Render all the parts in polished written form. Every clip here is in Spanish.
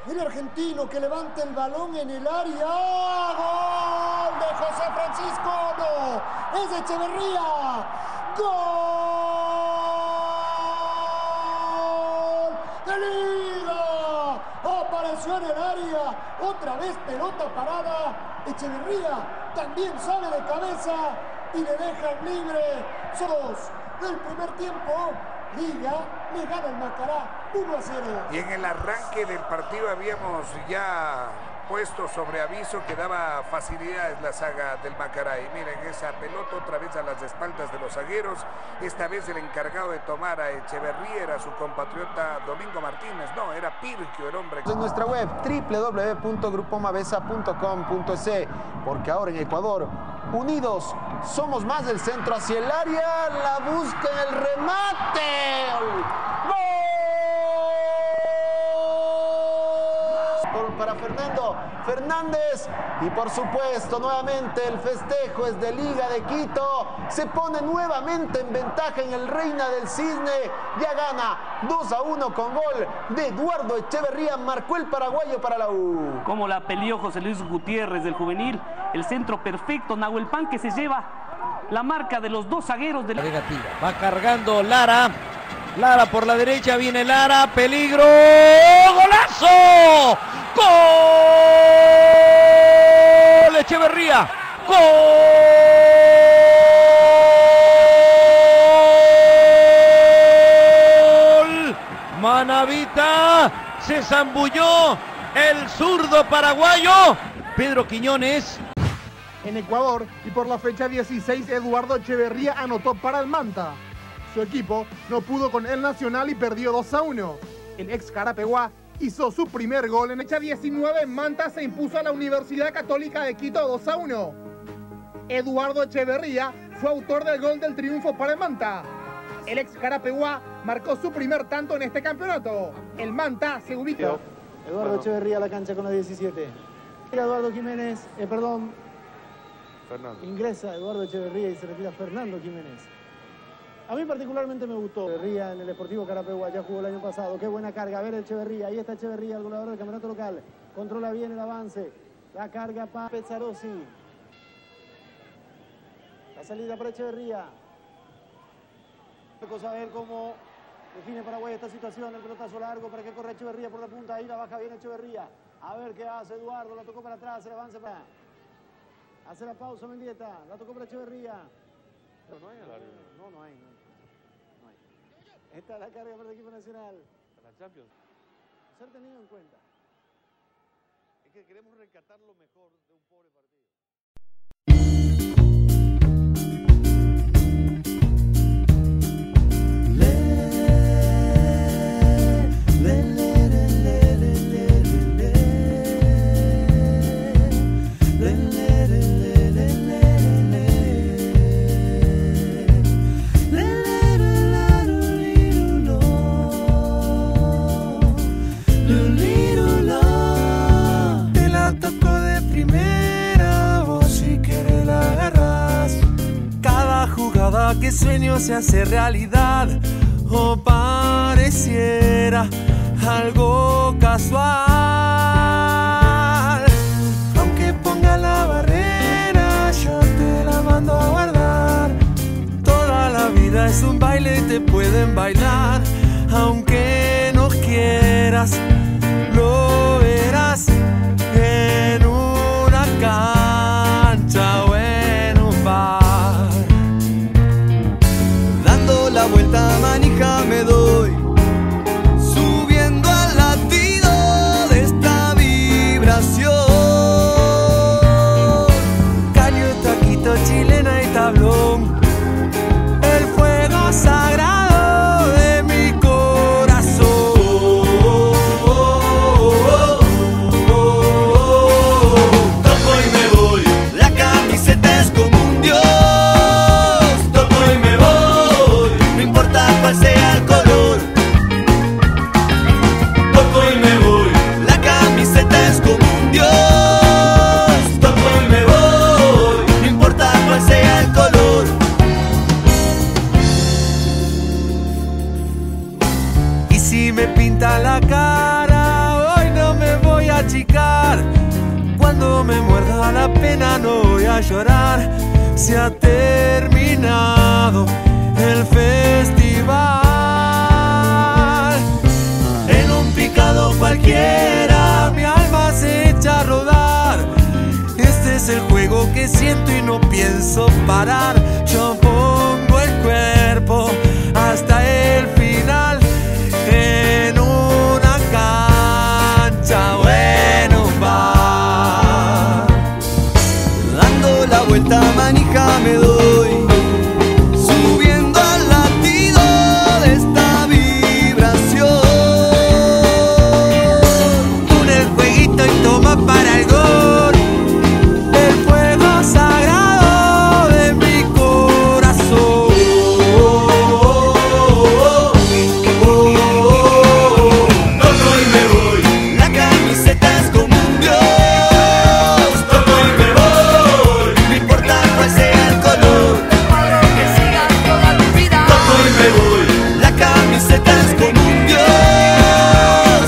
El argentino que levanta el balón en el área. ¡Gol de José Francisco! ¡No! ¡Es de Echeverría! ¡Gol de Liga! Apareció en el área. Otra vez pelota parada. Echeverría también sale de cabeza y le dejan libre. Solos del primer tiempo. Liga le gana el Macará 1-0. Y en el arranque del partido habíamos ya puesto sobre aviso que daba facilidades la saga del Macará. Y miren esa pelota otra vez a las espaldas de los zagueros. Esta vez el encargado de tomar a Echeverría era su compatriota Domingo Martínez. No, era Pirquio el hombre. En nuestra web www.grupomavesa.com.es, porque ahora en Ecuador, unidos, somos más del centro hacia el área, la busca en el remate. ¡Gol! Para Fernando Fernández, y por supuesto nuevamente el festejo es de Liga de Quito. Se pone nuevamente en ventaja en el Reina del Cisne, ya gana 2-1 con gol de Eduardo Echeverría. Marcó el paraguayo para la U. Como la peleó José Luis Gutiérrez del juvenil, el centro perfecto, Nahuel Pan, que se lleva la marca de los dos zagueros de la negativa. Va cargando Lara. Lara por la derecha, viene Lara, peligro, ¡golazo! ¡Gol! Echeverría, ¡gol! Manavita, se zambulló el zurdo paraguayo, Pedro Quiñones. En Ecuador y por la fecha 16, Eduardo Echeverría anotó para el Manta. Su equipo no pudo con el Nacional y perdió 2-1. El ex Carapeguá hizo su primer gol en fecha 19. Manta se impuso a la Universidad Católica de Quito 2-1. Eduardo Echeverría fue autor del gol del triunfo para el Manta. El ex Carapeguá marcó su primer tanto en este campeonato. El Manta se ubica. Eduardo Echeverría a la cancha con la 17. Eduardo Jiménez, Fernando. Ingresa Eduardo Echeverría y se retira Fernando Jiménez. A mí particularmente me gustó. Echeverría en el Sportivo Carapeguá, ya jugó el año pasado. Qué buena carga. A ver Echeverría. Ahí está Echeverría, el goleador del campeonato local. Controla bien el avance. La carga para Pezzarosi. La salida para Echeverría. Cosa a ver cómo define Paraguay esta situación. El pelotazo largo para que corra Echeverría por la punta. Ahí la baja bien Echeverría. A ver qué hace Eduardo. La tocó para atrás. El avance para... Hace la pausa Mendieta. La tocó para Echeverría. Pero no hay al área. No hay. Esta es la carga para el equipo nacional. Para la Champions. Ser tenido en cuenta. Es que queremos rescatar lo mejor de un pobre partido. Que sueño se hace realidad o pareciera algo casual. Aunque ponga la barrera, yo te la mando a guardar. Toda la vida es un baile y te pueden bailar. Aunque no quieras, lo verás en una cancha o en un bar. La vuelta manija me doy, subiendo al latido de esta vibra. la pena, no voy a llorar. Se ha terminado el festival. En un picado cualquiera mi alma se echa a rodar. Este es el juego que siento y no pienso parar. Yo pongo el cuerpo hasta el final en una cancha o en un bar. Dando la vuelta manija me doy, subiendo al latido de esta vibración. Con el jueguito y toma para el gol, el fuego sagrado de mi corazón. Toco y me voy, la camiseta es como un dios. Toco y me voy, no importa cuál sea el color, que sigas toda tu vida. Toco y me voy, la camiseta es como un dios.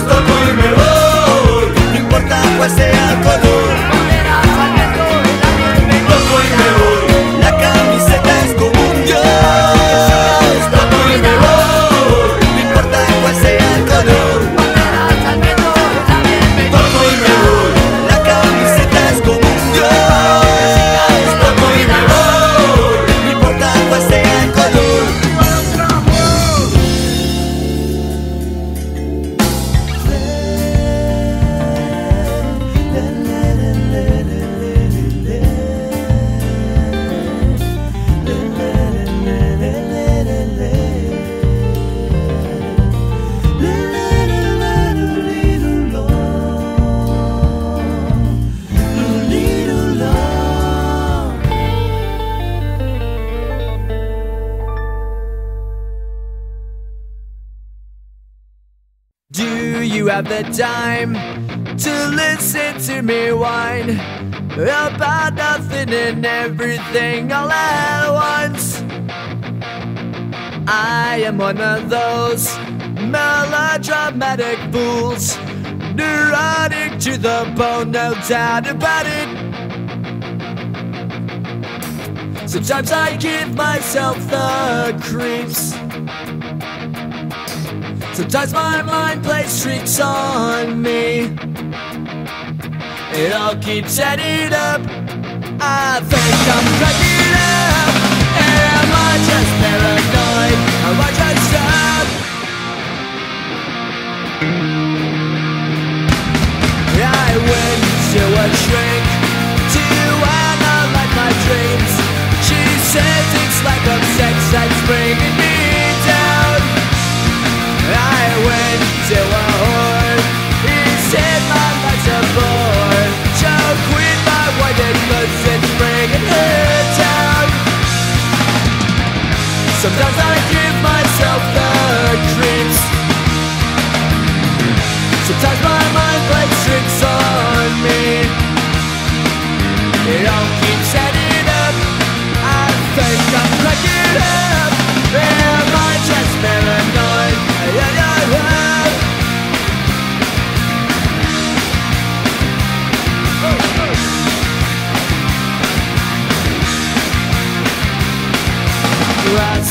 Toco y me voy, no importa cuál sea el color. Toco y me voy, la camiseta es como un dios. Toco y me voy, no importa cuál sea el color. Toco y me voy, la camiseta es como un dios. Toco y me voy, no importa cuál sea el color. Do you have the time to listen to me whine about nothing and everything all at once? I am one of those melodramatic fools, neurotic to the bone, no doubt about it. Sometimes I give myself the creeps. Sometimes my mind plays tricks on me. It all keeps adding up. I think I'm cracking up. Am I just paranoid? Am I just up? I went to a shrink to analyze my dreams. She says it's like a sex that's bringing me down. I went to a whore, he said my life's a bore. So quit my wedding cause it's bringing her down. Sometimes I give myself the creeps. Sometimes my mind plays tricks on me. It all keeps adding up. I think I'm cracking up. Am I just paranoid? I